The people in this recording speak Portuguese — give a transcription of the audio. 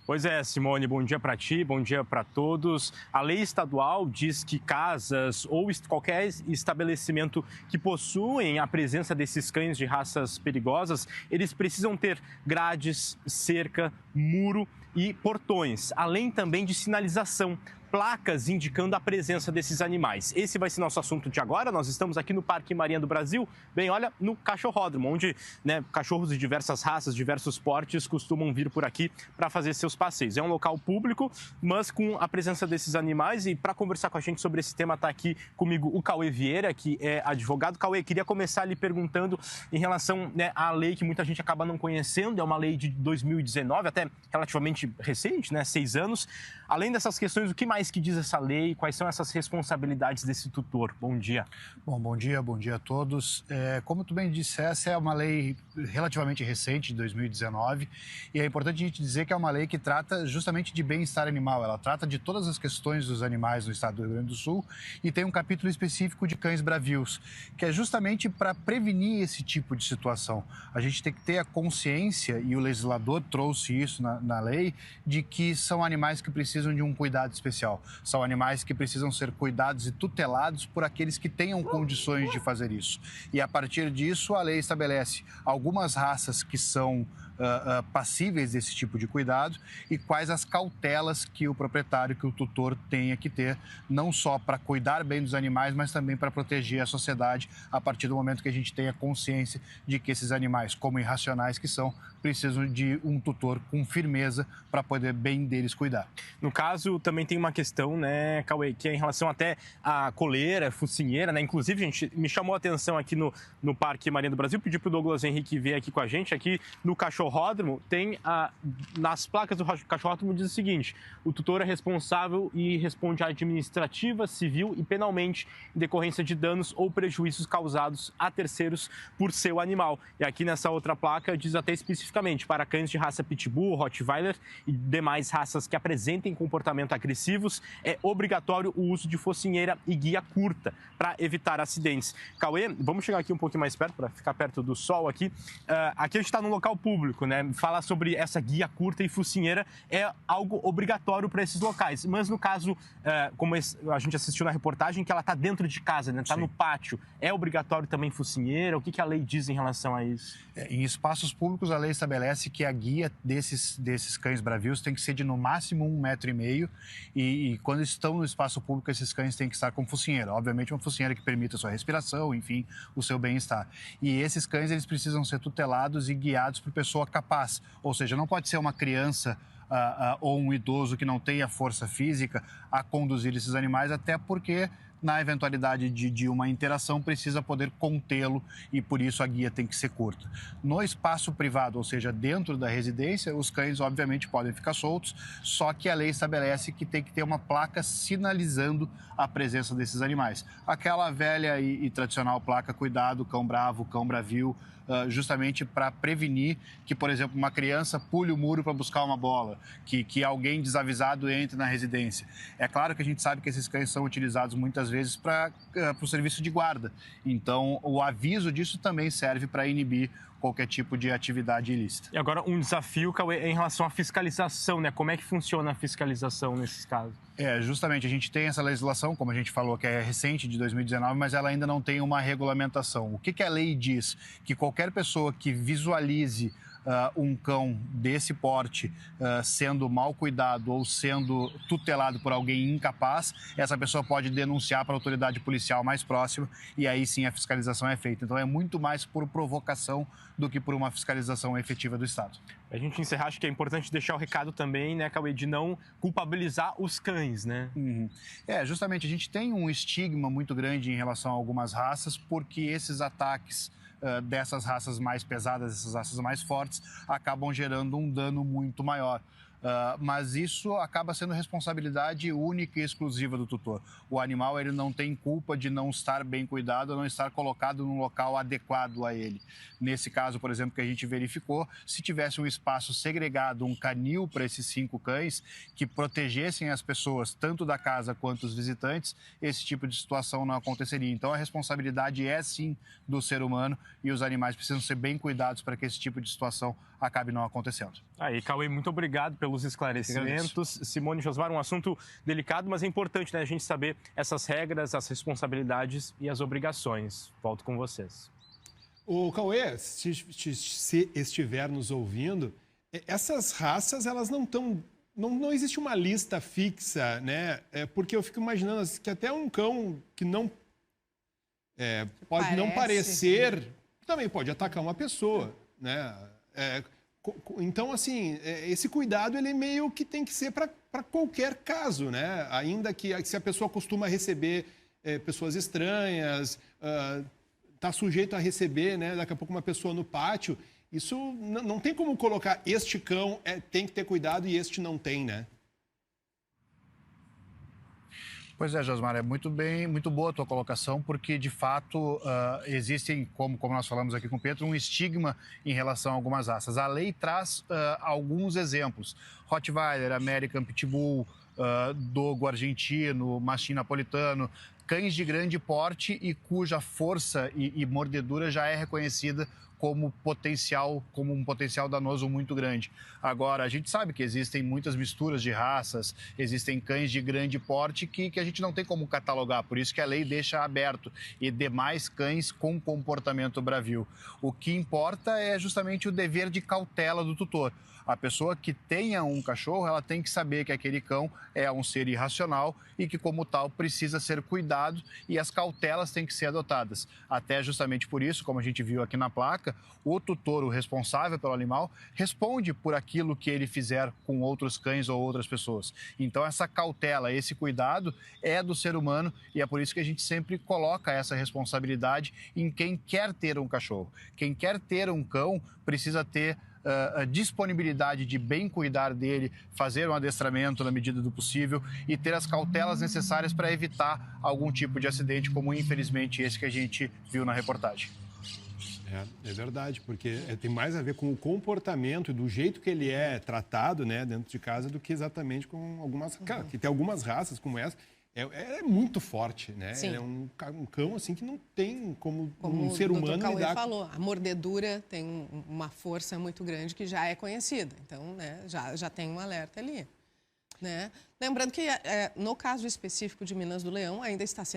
Pois é, Simone, bom dia para ti, bom dia para todos. A lei estadual diz que casas ou qualquer estabelecimento que possuem a presença desses cães de raças perigosas, eles precisam ter grades, cerca, muro e portões, além também de sinalização, placas indicando a presença desses animais. Esse vai ser nosso assunto de agora. Nós estamos aqui no Parque Marinha do Brasil, bem, olha, no cachorródromo, onde cachorros de diversas raças, diversos portes costumam vir por aqui para fazer seus passeios. É um local público, mas com a presença desses animais. E para conversar com a gente sobre esse tema está aqui comigo o Cauê Vieira, que é advogado. Cauê, queria começar lhe perguntando em relação à lei que muita gente acaba não conhecendo. É uma lei de 2019, até relativamente recente, 6 anos. Além dessas questões, o que mais que diz essa lei? Quais são essas responsabilidades desse tutor? Bom dia. Bom dia a todos. Como tu bem disseste, é uma lei relativamente recente, de 2019, e é importante a gente dizer que é uma lei que trata justamente de bem-estar animal. Ela trata de todas as questões dos animais no estado do Rio Grande do Sul e tem um capítulo específico de cães bravios, que é justamente para prevenir esse tipo de situação. A gente tem que ter a consciência, e o legislador trouxe isso na lei, de que são animais que precisam de um cuidado especial. São animais que precisam ser cuidados e tutelados por aqueles que tenham condições de fazer isso. E a partir disso, a lei estabelece algumas raças que são passíveis desse tipo de cuidado e quais as cautelas que o proprietário, que o tutor tenha que ter, não só para cuidar bem dos animais, mas também para proteger a sociedade a partir do momento que a gente tenha consciência de que esses animais, como irracionais que são, precisam de um tutor com firmeza para poder bem deles cuidar. No caso, também tem uma questão, Cauê, que é em relação até à coleira, focinheira, Inclusive, gente, me chamou a atenção aqui no Parque Marinha do Brasil, pedi para o Douglas Henrique vir aqui com a gente, aqui no cachorródromo, tem nas placas do cachorródromo diz o seguinte: o tutor é responsável e responde administrativa, civil e penalmente em decorrência de danos ou prejuízos causados a terceiros por seu animal. E aqui nessa outra placa diz até especificamente para cães de raça Pitbull, Rottweiler e demais raças que apresentem comportamento agressivos, é obrigatório o uso de focinheira e guia curta para evitar acidentes. Cauê, vamos chegar aqui um pouquinho mais perto para ficar perto do sol aqui. Aqui a gente está num local público, Falar sobre essa guia curta e focinheira é algo obrigatório para esses locais. Mas no caso, como a gente assistiu na reportagem, que ela está dentro de casa, está no pátio, é obrigatório também focinheira? O que a lei diz em relação a isso? Em espaços públicos, a lei estabelece que a guia desses cães bravios tem que ser de no máximo 1,5 m e quando estão no espaço público, esses cães têm que estar com focinheira. Obviamente, uma focinheira que permita a sua respiração, enfim, o seu bem-estar. E esses cães, eles precisam ser tutelados e guiados por pessoa capaz. Ou seja, não pode ser uma criança ou um idoso que não tenha força física a conduzir esses animais, até porque na eventualidade de uma interação, precisa poder contê-lo e, por isso, a guia tem que ser curta. No espaço privado, ou seja, dentro da residência, os cães, obviamente, podem ficar soltos, só que a lei estabelece que tem que ter uma placa sinalizando a presença desses animais. Aquela velha e tradicional placa, cuidado, cão bravo, cão bravio, justamente para prevenir que, por exemplo, uma criança pule o muro para buscar uma bola, que alguém desavisado entre na residência. É claro que a gente sabe que esses cães são utilizados muitas vezes para o serviço de guarda. Então, o aviso disso também serve para inibir qualquer tipo de atividade ilícita. E agora, um desafio, Cauê, é em relação à fiscalização, Como é que funciona a fiscalização nesses casos? Justamente, a gente tem essa legislação, como a gente falou, que é recente, de 2019, mas ela ainda não tem uma regulamentação. O que a lei diz? Que qualquer pessoa que visualize um cão desse porte sendo mal cuidado ou sendo tutelado por alguém incapaz, essa pessoa pode denunciar para a autoridade policial mais próxima e aí sim a fiscalização é feita. Então é muito mais por provocação do que por uma fiscalização efetiva do Estado. A gente encerrar, acho que é importante deixar o recado também, Cauê, de não culpabilizar os cães, Uhum. Justamente, a gente tem um estigma muito grande em relação a algumas raças, porque esses ataques dessas raças mais pesadas, essas raças mais fortes, acabam gerando um dano muito maior. Mas isso acaba sendo responsabilidade única e exclusiva do tutor. O animal ele não tem culpa de não estar bem cuidado, não estar colocado num local adequado a ele. Nesse caso, por exemplo, que a gente verificou, se tivesse um espaço segregado, um canil para esses 5 cães que protegessem as pessoas, tanto da casa quanto os visitantes, esse tipo de situação não aconteceria. Então, a responsabilidade é sim do ser humano e os animais precisam ser bem cuidados para que esse tipo de situação acabe não acontecendo. Aí, Cauê, muito obrigado pelo pelos esclarecimentos. Simone, Josmar, um assunto delicado, mas é importante, né, a gente saber essas regras, as responsabilidades e as obrigações. Volto com vocês. O Cauê, se estiver nos ouvindo, essas raças, elas não estão... Não existe uma lista fixa, né? Porque eu fico imaginando assim, que até um cão que não... pode não parecer, também pode atacar uma pessoa, né? Então, assim, esse cuidado, ele meio que tem que ser para qualquer caso, né? Ainda que se a pessoa costuma receber pessoas estranhas, está sujeito a receber, né, daqui a pouco uma pessoa no pátio, isso não tem como colocar este cão tem que ter cuidado e este não tem, né? Pois é, Josmar, é muito boa a tua colocação, porque de fato existem, como nós falamos aqui com o Pedro, um estigma em relação a algumas raças. A lei traz alguns exemplos: Rottweiler, American Pitbull, Dogo argentino, Mastim napolitano, cães de grande porte e cuja força e mordedura já é reconhecida como um potencial danoso muito grande. Agora, a gente sabe que existem muitas misturas de raças, existem cães de grande porte que a gente não tem como catalogar, por isso que a lei deixa aberto, e demais cães com comportamento bravio. O que importa é justamente o dever de cautela do tutor. A pessoa que tenha um cachorro, ela tem que saber que aquele cão é um ser irracional e que, como tal, precisa ser cuidado, e as cautelas têm que ser adotadas. Até justamente por isso, como a gente viu aqui na placa, o tutor, o responsável pelo animal, responde por aquilo que ele fizer com outros cães ou outras pessoas. Então, essa cautela, esse cuidado é do ser humano, e é por isso que a gente sempre coloca essa responsabilidade em quem quer ter um cachorro. Quem quer ter um cão precisa ter a disponibilidade de bem cuidar dele, fazer um adestramento na medida do possível e ter as cautelas necessárias para evitar algum tipo de acidente, como infelizmente esse que a gente viu na reportagem. É verdade, porque tem mais a ver com o comportamento e do jeito que ele é tratado, né, dentro de casa, do que exatamente com algumas... Cara, que tem algumas raças como essa, é muito forte, né? Sim. É um cão, assim, que não tem como um ser humano lidar... Como o Cauê falou, a mordedura tem uma força muito grande que já é conhecida. Então, né, já tem um alerta ali, né? Lembrando que, no caso específico de Minas do Leão, ainda está sendo